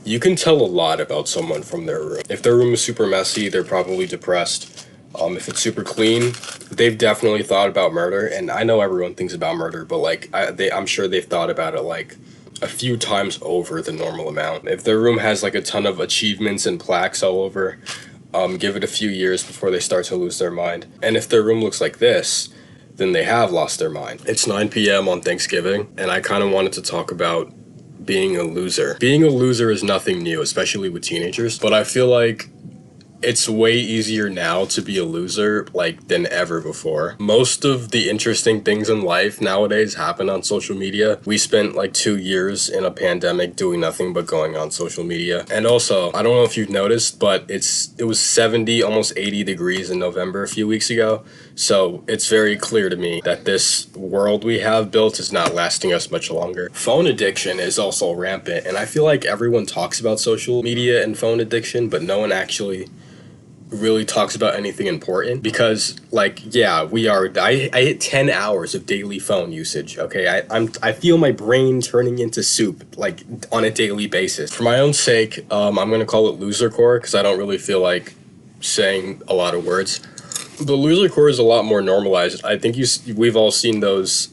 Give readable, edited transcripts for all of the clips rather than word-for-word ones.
You can tell a lot about someone from their room. If their room is super messy, they're probably depressed. If it's super clean, they've definitely thought about murder. And I know everyone thinks about murder, but like I'm sure they've thought about it like a few times over the normal amount. If their room has like a ton of achievements and plaques all over, give it a few years before they start to lose their mind. And if their room looks like this, then they have lost their mind. It's 9 p.m. on Thanksgiving, and I kind of wanted to talk about being a loser. Being a loser is nothing new, especially with teenagers, but I feel like it's way easier now to be a loser like than ever before. Most of the interesting things in life nowadays happen on social media. We spent like 2 years in a pandemic doing nothing but going on social media. And also, I don't know if you've noticed, but it was 70, almost 80 degrees in November a few weeks ago. So it's very clear to me that this world we have built is not lasting us much longer. Phone addiction is also rampant, and I feel like everyone talks about social media and phone addiction, but no one actually really talks about anything important because like yeah I hit 10 hours of daily phone usage. Okay, I feel my brain turning into soup like on a daily basis. For my own sake, I'm gonna call it loser core because I don't really feel like saying a lot of words. The loser core is a lot more normalized. I think we've all seen those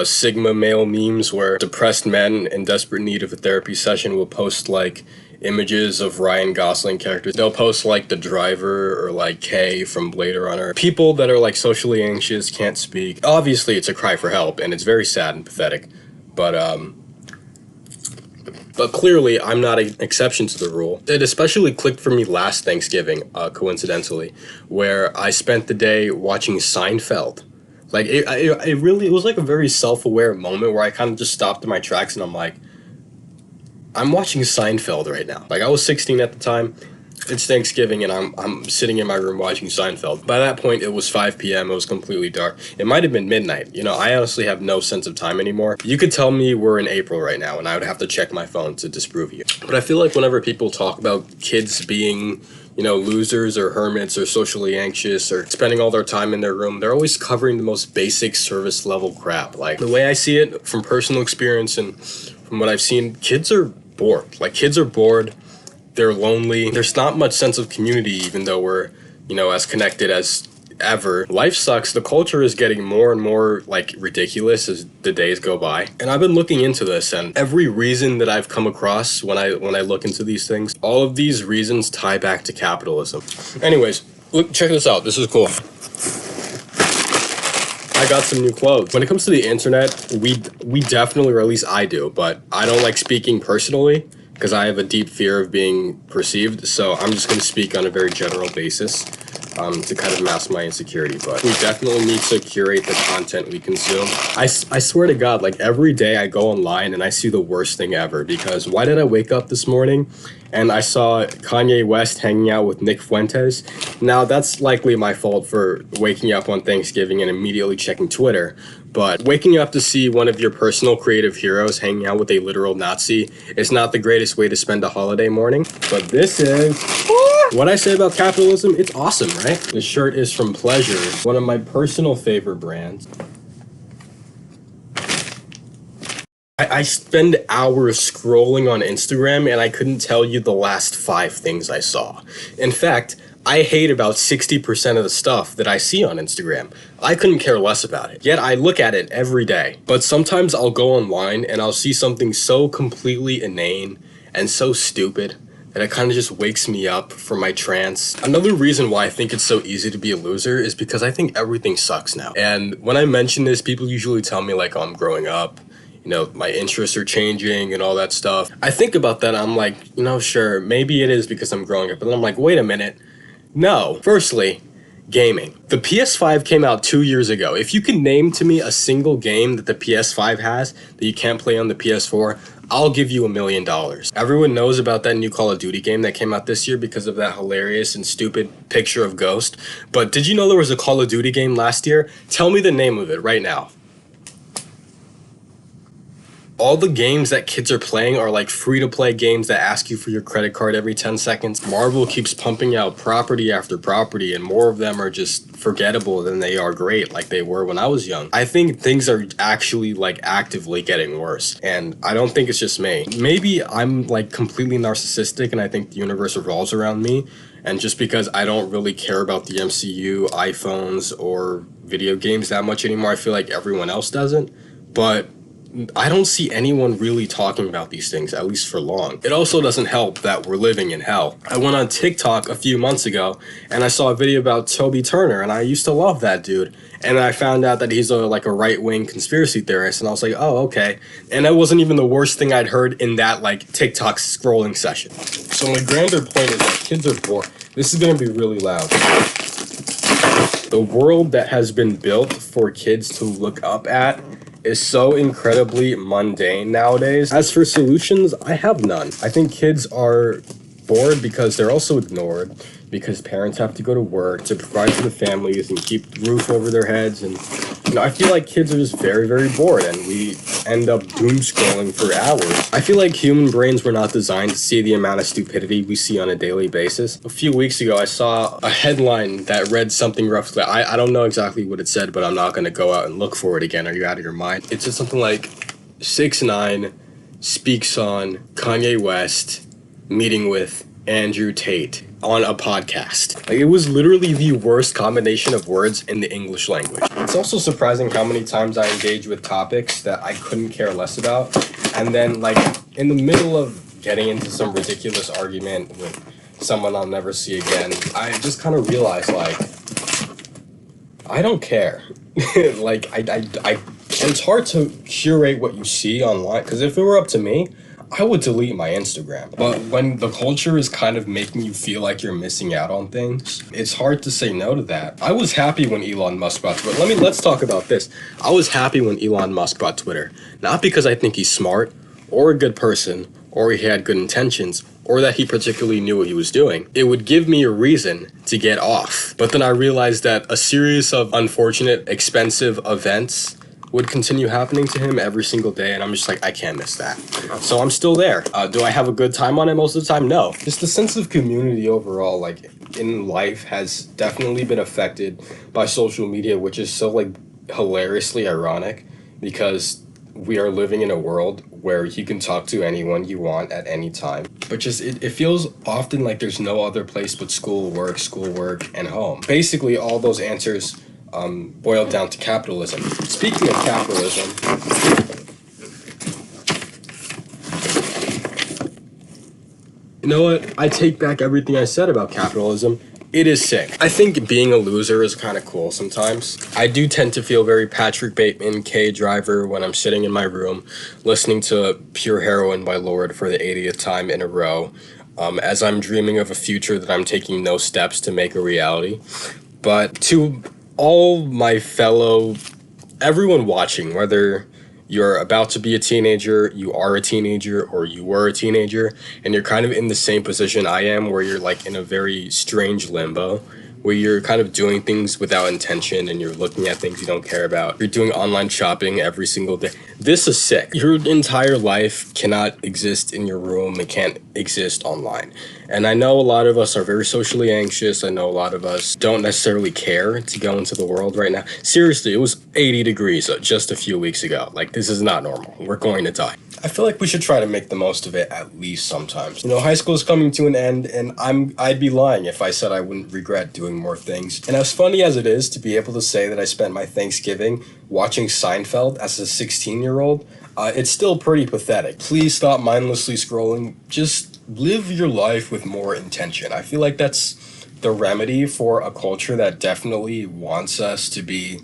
Sigma male memes where depressed men in desperate need of a therapy session will post like images of Ryan Gosling characters. They'll post like the driver or like Kay from Blade Runner. People that are like socially anxious, can't speak. Obviously it's a cry for help and it's very sad and pathetic. But clearly I'm not an exception to the rule. It especially clicked for me last Thanksgiving, coincidentally, where I spent the day watching Seinfeld. Like it was like a very self-aware moment where I kind of just stopped in my tracks and I'm like, I'm watching Seinfeld right now. Like I was 16 at the time. It's Thanksgiving and I'm sitting in my room watching Seinfeld. By that point, it was 5 p.m. It was completely dark. It might have been midnight. You know, I honestly have no sense of time anymore. You could tell me we're in April right now and I would have to check my phone to disprove you. But I feel like whenever people talk about kids being, you know, losers or hermits or socially anxious or spending all their time in their room, they're always covering the most basic service level crap. Like the way I see it from personal experience and from what I've seen, kids are bored. Like kids are bored. They're lonely. There's not much sense of community, even though we're, you know, as connected as ever. Life sucks. The culture is getting more and more like ridiculous as the days go by. And I've been looking into this, and every reason that I've come across when I look into these things, all of these reasons tie back to capitalism. Anyways, look, check this out. This is cool. I got some new clothes. When it comes to the internet, we definitely, or at least I do, but I don't like speaking personally because I have a deep fear of being perceived. So I'm just going to speak on a very general basis to kind of mask my insecurity. But we definitely need to curate the content we consume. I swear to God, like every day I go online and I see the worst thing ever because why did I wake up this morning and I saw Kanye West hanging out with Nick Fuentes? Now, that's likely my fault for waking up on Thanksgiving and immediately checking Twitter. But waking up to see one of your personal creative heroes hanging out with a literal Nazi is not the greatest way to spend a holiday morning. But this is... What I say about capitalism, it's awesome, right? This shirt is from Pleasure, one of my personal favorite brands. I spend hours scrolling on Instagram and I couldn't tell you the last 5 things I saw. In fact, I hate about 60% of the stuff that I see on Instagram. I couldn't care less about it. Yet I look at it every day. But sometimes I'll go online and I'll see something so completely inane and so stupid that it kind of just wakes me up from my trance. Another reason why I think it's so easy to be a loser is because I think everything sucks now. And when I mention this, people usually tell me like, oh, I'm growing up. You know, my interests are changing and all that stuff. I think about that, I'm like, you know, sure, maybe it is because I'm growing up. But then I'm like, wait a minute. No. Firstly, gaming. The PS5 came out 2 years ago. If you can name to me a single game that the PS5 has that you can't play on the PS4, I'll give you $1 million. Everyone knows about that new Call of Duty game that came out this year because of that hilarious and stupid picture of Ghost. But did you know there was a Call of Duty game last year? Tell me the name of it right now. All the games that kids are playing are like free-to-play games that ask you for your credit card every 10 seconds. Marvel keeps pumping out property after property, and more of them are just forgettable than they are great, like they were when I was young. I think things are actually like actively getting worse, and I don't think it's just me. Maybe I'm like completely narcissistic and I think the universe revolves around me, and just because I don't really care about the MCU, iPhones, or video games that much anymore, I feel like everyone else doesn't. But I don't see anyone really talking about these things, at least for long. It also doesn't help that we're living in hell. I went on TikTok a few months ago and I saw a video about Toby Turner, and I used to love that dude. And I found out that he's like a right-wing conspiracy theorist, and I was like, oh, okay. And that wasn't even the worst thing I'd heard in that like TikTok scrolling session. So my grander point is that kids are bored. This is gonna be really loud. The world that has been built for kids to look up at is so incredibly mundane nowadays. As for solutions, I have none. I think kids are bored because they're also ignored, because parents have to go to work to provide for the families and keep the roof over their heads. And I feel like kids are just very, very bored, and we end up doom scrolling for hours. I feel like human brains were not designed to see the amount of stupidity we see on a daily basis. A few weeks ago, I saw a headline that read something roughly. I don't know exactly what it said, but I'm not going to go out and look for it again. Are you out of your mind? It said something like 6ix9ine speaks on Kanye West meeting with Andrew Tate on a podcast. Like, it was literally the worst combination of words in the English language. It's also surprising how many times I engage with topics that I couldn't care less about, and then like in the middle of getting into some ridiculous argument with someone I'll never see again, I just kind of realized like I don't care. Like I it's hard to curate what you see online, because if it were up to me, I would delete my Instagram. But when the culture is kind of making you feel like you're missing out on things, it's hard to say no to that. I was happy when Elon Musk bought Twitter. Let's talk about this. I was happy when Elon Musk bought Twitter. Not because I think he's smart, or a good person, or he had good intentions, or that he particularly knew what he was doing. It would give me a reason to get off. But then I realized that a series of unfortunate, expensive events would continue happening to him every single day, and I'm just like, I can't miss that. So I'm still there. Do I have a good time on it most of the time? No. Just the sense of community overall, like, in life has definitely been affected by social media, which is so, like, hilariously ironic, because we are living in a world where you can talk to anyone you want at any time. But just, it feels often like there's no other place but school, work, and home. Basically, all those answers boiled down to capitalism. Speaking of capitalism, you know what? I take back everything I said about capitalism. It is sick. I think being a loser is kind of cool sometimes. I do tend to feel very Patrick Bateman, K Driver, when I'm sitting in my room listening to Pure Heroin by Lorde for the 80th time in a row, as I'm dreaming of a future that I'm taking no steps to make a reality. But to all my fellow, everyone watching, whether you're about to be a teenager, you are a teenager, or you were a teenager, and you're kind of in the same position I am, where you're like in a very strange limbo, where you're kind of doing things without intention and you're looking at things you don't care about. You're doing online shopping every single day. This is sick. Your entire life cannot exist in your room. It can't exist online. And I know a lot of us are very socially anxious. I know a lot of us don't necessarily care to go into the world right now. Seriously, it was 80 degrees just a few weeks ago. Like, this is not normal. We're going to die. I feel like we should try to make the most of it at least sometimes. You know, high school is coming to an end, and I'd be lying if I said I wouldn't regret doing more things. And as funny as it is to be able to say that I spent my Thanksgiving watching Seinfeld as a 16-year-old, it's still pretty pathetic. Please stop mindlessly scrolling. Just live your life with more intention. I feel like that's the remedy for a culture that definitely wants us to be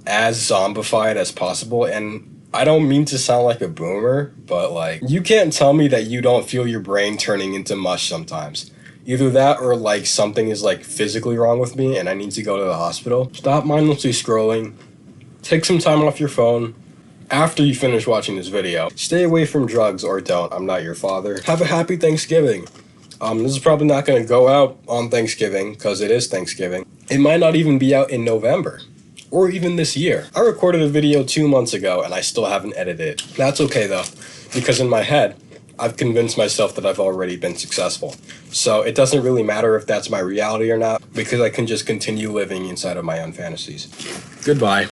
as zombified as possible. And I don't mean to sound like a boomer, but like, you can't tell me that you don't feel your brain turning into mush sometimes. Either that or like something is like physically wrong with me and I need to go to the hospital. Stop mindlessly scrolling. Take some time off your phone after you finish watching this video. Stay away from drugs or don't. I'm not your father. Have a happy Thanksgiving. This is probably not going to go out on Thanksgiving because it is Thanksgiving. It might not even be out in November. or even this year. I recorded a video 2 months ago and I still haven't edited it. That's okay though, because in my head, I've convinced myself that I've already been successful. So it doesn't really matter if that's my reality or not, because I can just continue living inside of my own fantasies. Goodbye.